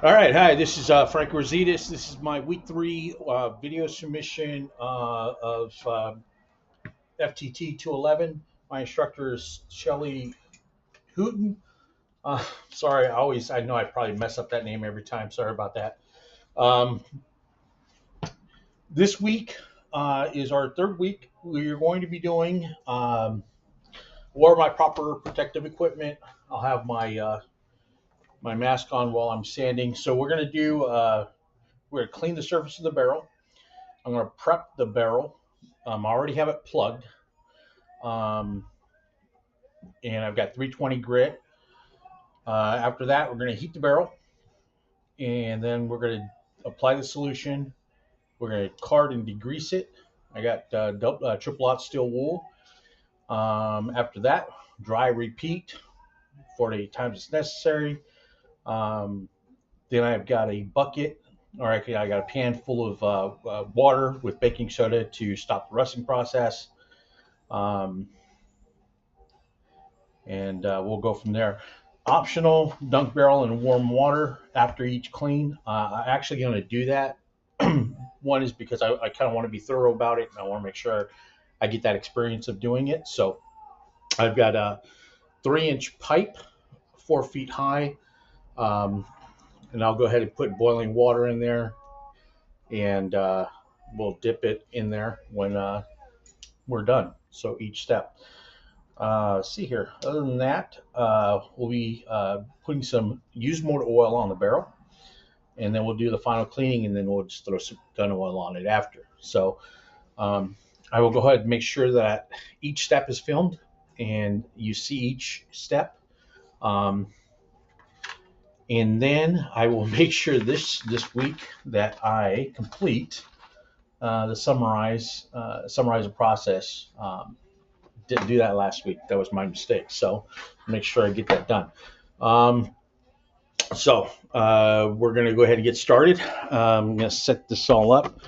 All right, hi. This is Frank Rositas. This is my week three video submission of FTT 211. My instructor is Shelly Hooten. Sorry, I know I probably mess up that name every time. Sorry about that. Um, this week is our third week. We're going to be doing wear my proper protective equipment. I'll have my mask on while I'm sanding. So we're gonna clean the surface of the barrel. I'm going to prep the barrel. I already have it plugged, um, and I've got 320 grit. After that, we're going to heat the barrel, and then we're going to apply the solution. We're going to card and degrease it. I got triple aught steel wool. After that, dry repeat 48 times as necessary. Um, then I've got a bucket, or actually, I got a pan full of water with baking soda to stop the rusting process. Um, and we'll go from there. Optional, dunk barrel in warm water after each clean. I'm actually going to do that. One is because I kind of want to be thorough about it, and I want to make sure I get that experience of doing it. So I've got a 3-inch pipe, 4 feet high, um, and I'll go ahead and put boiling water in there, and we'll dip it in there when we're done. So each step. See here. Other than that, we'll be putting some used motor oil on the barrel, and then we'll do the final cleaning, and then we'll just throw some gun oil on it after. So um, I will go ahead and make sure that each step is filmed, and you see each step. Um, and then I will make sure this week that I complete the summarize the process. Didn't do that last week. That was my mistake. So make sure I get that done. Um, we're going to go ahead and get started. I'm going to set this all up.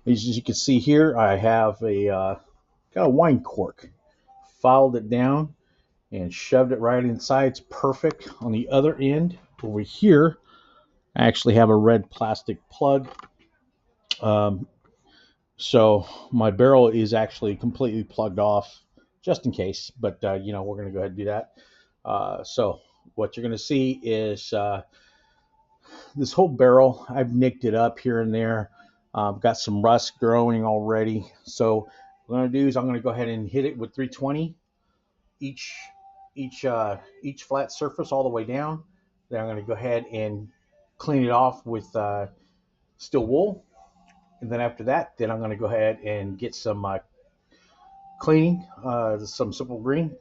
As you can see here, I have got a wine cork. Filed it down and shoved it right inside. It's perfect. On the other end, over here, I actually have a red plastic plug. Um, so my barrel is actually completely plugged off, just in case. But we're going to go ahead and do that. So what you're going to see is this whole barrel. I've nicked it up here and there. Got some rust growing already. So what I'm going to do is I'm going to go ahead and hit it with 320 each each flat surface all the way down. Then I'm going to go ahead and clean it off with steel wool. And then after that, then I'm going to go ahead and get some cleaning, some simple green,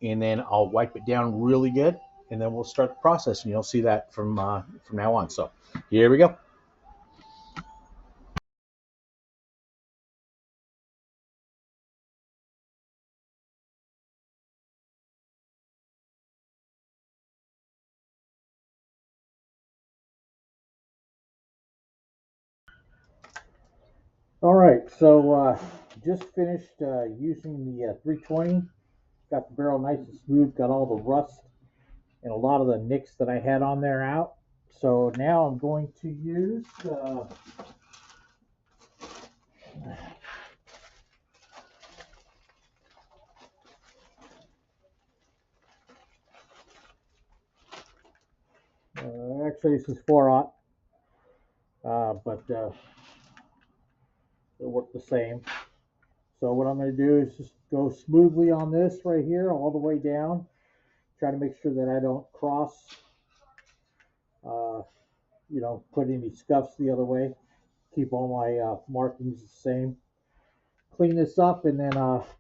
and then I'll wipe it down really good, and then we'll start the process, and you'll see that from now on. So here we go. All right, so just finished using the 320. Got the barrel nice and smooth, got all the rust and a lot of the nicks that I had on there out. So now I'm going to use actually this is 4-aught, but it'll work the same. So what I'm going to do is just go smoothly on this right here all the way down. Try to make sure that I don't cross, uh, put any scuffs the other way. Keep all my markings the same. Clean this up, and then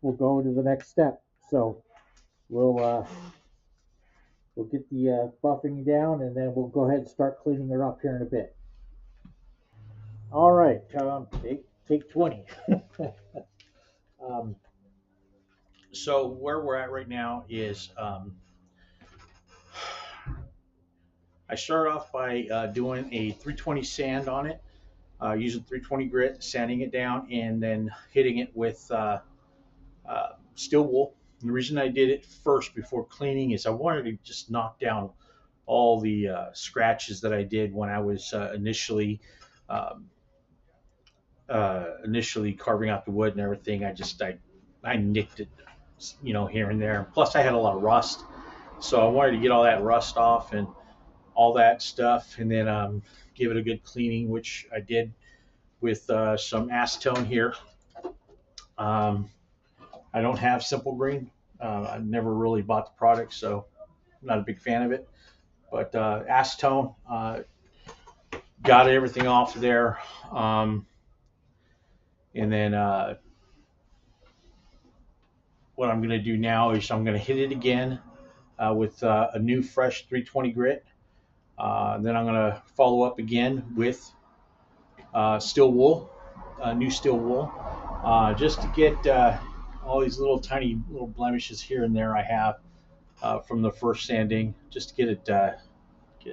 we'll go to the next step. So we'll get the buffing down, and then we'll go ahead and start cleaning her up here in a bit. All right, take 20. um, so where we're at right now is I started off by doing a 320 sand on it, using 320 grit, sanding it down, and then hitting it with steel wool. And the reason I did it first before cleaning is I wanted to just knock down all the scratches that I did when I was um, initially carving out the wood and everything. I nicked it, here and there. Plus, I had a lot of rust, so I wanted to get all that rust off and all that stuff, and then give it a good cleaning, which I did with some acetone here. Um, I don't have Simple Green. I've never really bought the product, so I'm not a big fan of it. But acetone, got everything off of there. And then what I'm going to do now is I'm going to hit it again with a new fresh 320 grit. Then I'm going to follow up again with steel wool, new steel wool, just to get all these little tiny little blemishes here and there I have from the first sanding, just to get it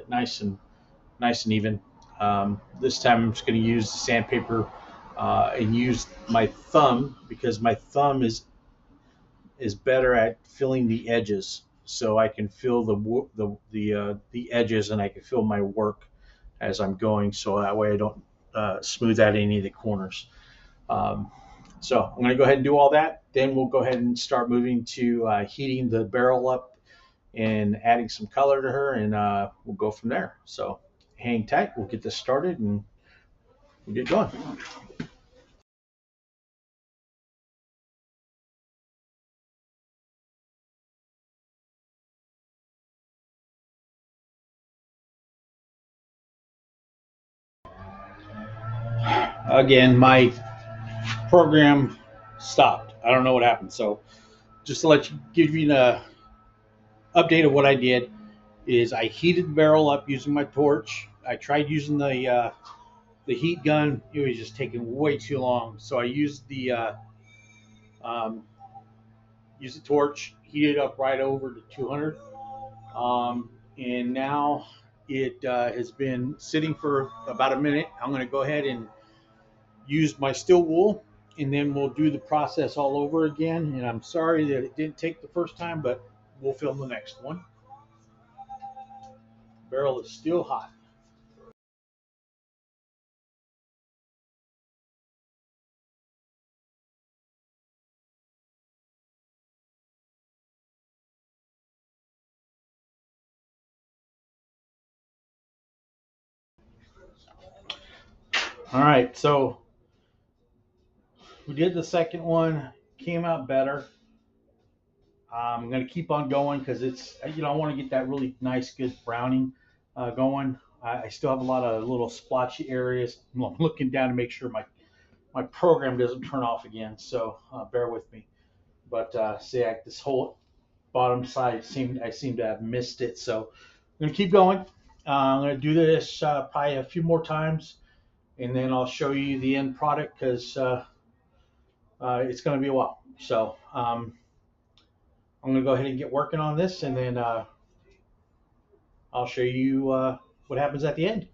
nice and even. This time I'm just going to use the sandpaper and use my thumb, because my thumb is better at filling the edges, so I can feel the edges, and I can feel my work as I'm going, so that way I don't smooth out any of the corners. Um, so I'm going to go ahead and do all that. Then we'll go ahead and start moving to heating the barrel up and adding some color to her, and we'll go from there. So hang tight. We'll get this started and we'll get going. Again, my program stopped. I don't know what happened. So just to give you an update of what I did is I heated the barrel up using my torch. I tried using the heat gun. It was just taking way too long. So I um, used the torch, heated it up right over to 200. And now it has been sitting for about a minute. I'm going to go ahead and use my steel wool, and then we'll do the process all over again. And I'm sorry that it didn't take the first time, but we'll film the next one. Barrel is still hot. All right, so we did the second one, came out better. I'm going to keep on going because I want to get that really nice, good browning going. I still have a lot of little splotchy areas. I'm looking down to make sure my program doesn't turn off again, so bear with me. But see, this whole bottom side I seem to have missed it, so I'm going to keep going. I'm going to do this probably a few more times, and then I'll show you the end product, because it's going to be a while. So I'm going to go ahead and get working on this, and then I'll show you what happens at the end.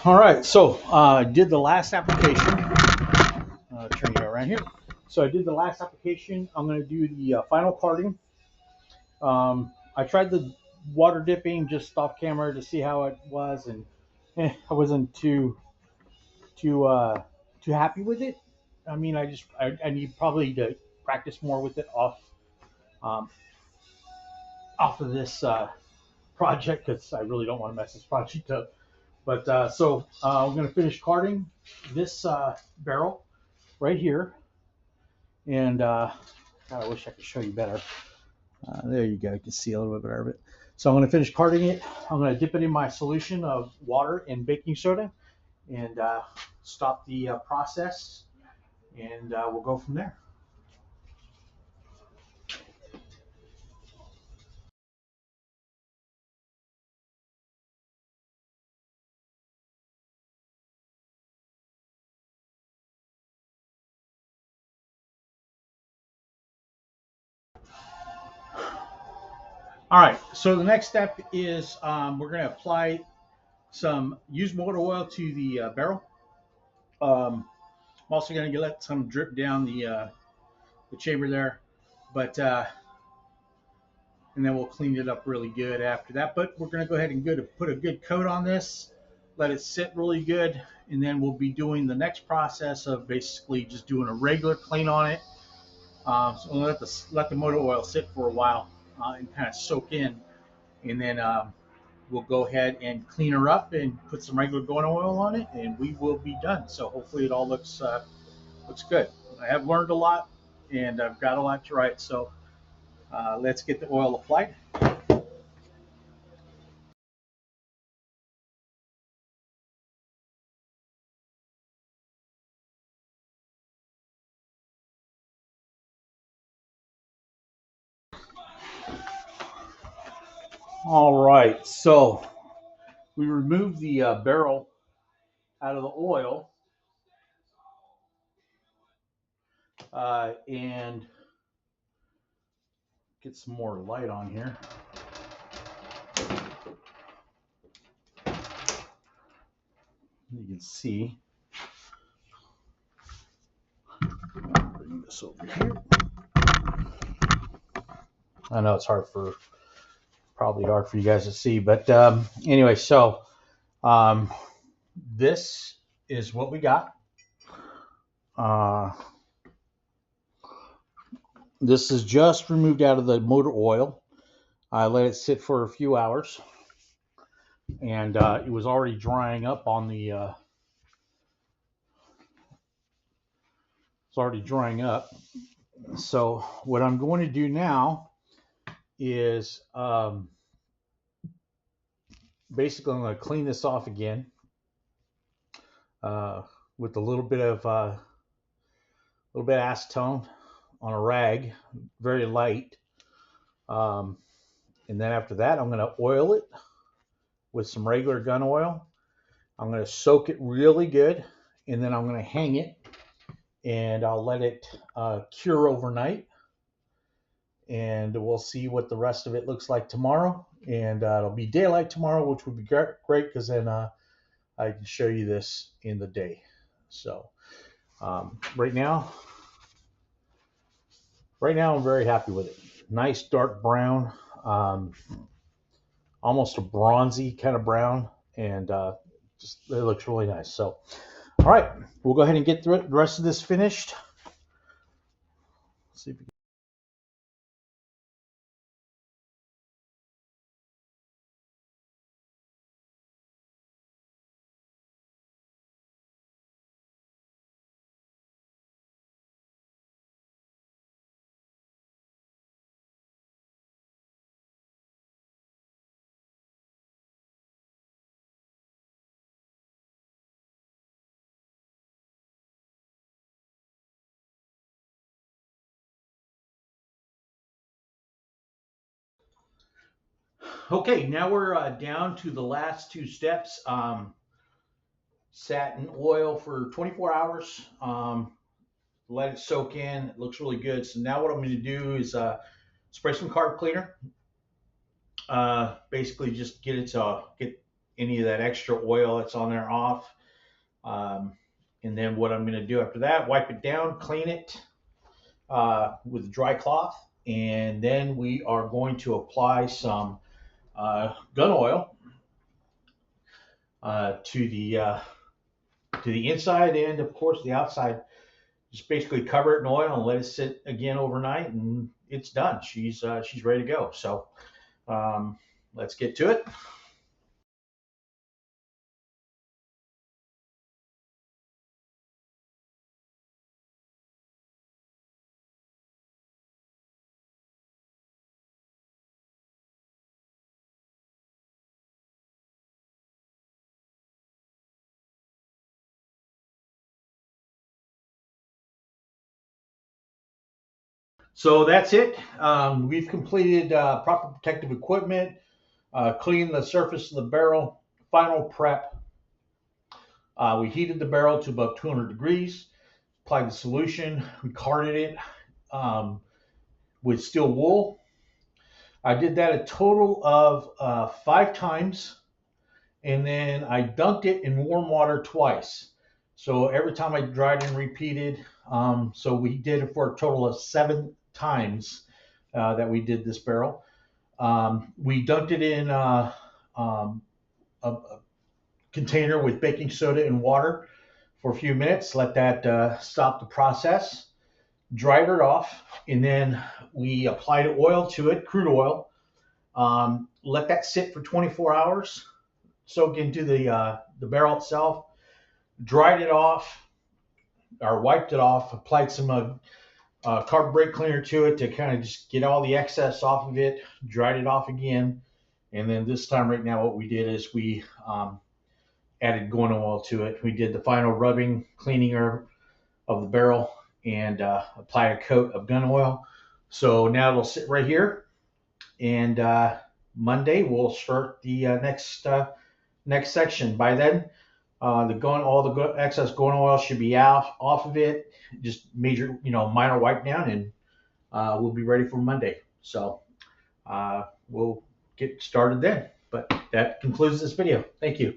All right, so I did the last application. Turn you around here. So I did the last application. I'm going to do the final carding. I tried the water dipping just off camera to see how it was, and I wasn't too too happy with it. I mean, I need probably to practice more with it um, off of this project, because I really don't want to mess this project up. But so we're going to finish carding this barrel right here, and God, I wish I could show you better. There you go. You can see a little bit better of it. So I'm going to finish carding it. I'm going to dip it in my solution of water and baking soda and stop the process, and we'll go from there. All right. So the next step is we're going to apply some used motor oil to the barrel. I'm also going to let some drip down the chamber there, but and then we'll clean it up really good after that. But we're going to go ahead and put a good coat on this, let it sit really good, and then we'll be doing the next process of basically just doing a regular clean on it. So we'll let the motor oil sit for a while and kind of soak in, and then we'll go ahead and clean her up and put some regular going oil on it, and we will be done. So hopefully it all looks good. I have learned a lot, and I've got a lot to write. So let's get the oil applied. All right, so we removed the barrel out of the oil and get some more light on here. You can see. Bring this over here. I know it's probably hard for you guys to see, but anyway, so um, this is what we got. Uh, this is just removed out of the motor oil. I let it sit for a few hours, and it was already drying up on the. It's already drying up. So what I'm going to do now is basically I'm going to clean this off again with a little bit of acetone on a rag, very light. Um, and then after that, I'm going to oil it with some regular gun oil. I'm going to soak it really good, and then I'm going to hang it, and I'll let it cure overnight. And we'll see what the rest of it looks like tomorrow. And it'll be daylight tomorrow, which would be great because then I can show you this in the day. So right now, I'm very happy with it. Nice dark brown, almost a bronzy kind of brown, and just it looks really nice. So, all right, we'll go ahead and get the rest of this finished. Let's see if we Okay, now we're down to the last two steps. Sat in oil for 24 hours. Let it soak in. It looks really good. So now what I'm going to do is spray some carb cleaner. Basically, just get any of that extra oil that's on there off. Um, and then what I'm going to do after that, wipe it down, clean it with a dry cloth, and then we are going to apply some gun oil to the inside and of course the outside. Just basically cover it in oil and let it sit again overnight, and it's done. She's ready to go. So let's get to it. So that's it. We've completed proper protective equipment, cleaned the surface of the barrel, final prep. We heated the barrel to about 200 degrees, applied the solution, we carded it with steel wool. I did that a total of 5 times, and then I dunked it in warm water twice. So every time I dried and repeated. So we did it for a total of 7 times that we did this barrel. We dunked it in a container with baking soda and water for a few minutes, let that stop the process, dried it off, and then we applied oil to it, crude oil. Let that sit for 24 hours, soak into the barrel itself, dried it off, or wiped it off, applied some carb brake cleaner to it to kind of just get all the excess off of it, dried it off again. And then this time right now, what we did is we added gun oil to it. We did the final rubbing, cleaning of the barrel, and applied a coat of gun oil. So now it'll sit right here, and Monday we'll start the next section. By then, all the excess gun oil should be off of it. Just major, minor wipe down, and we'll be ready for Monday. So we'll get started then. But that concludes this video. Thank you.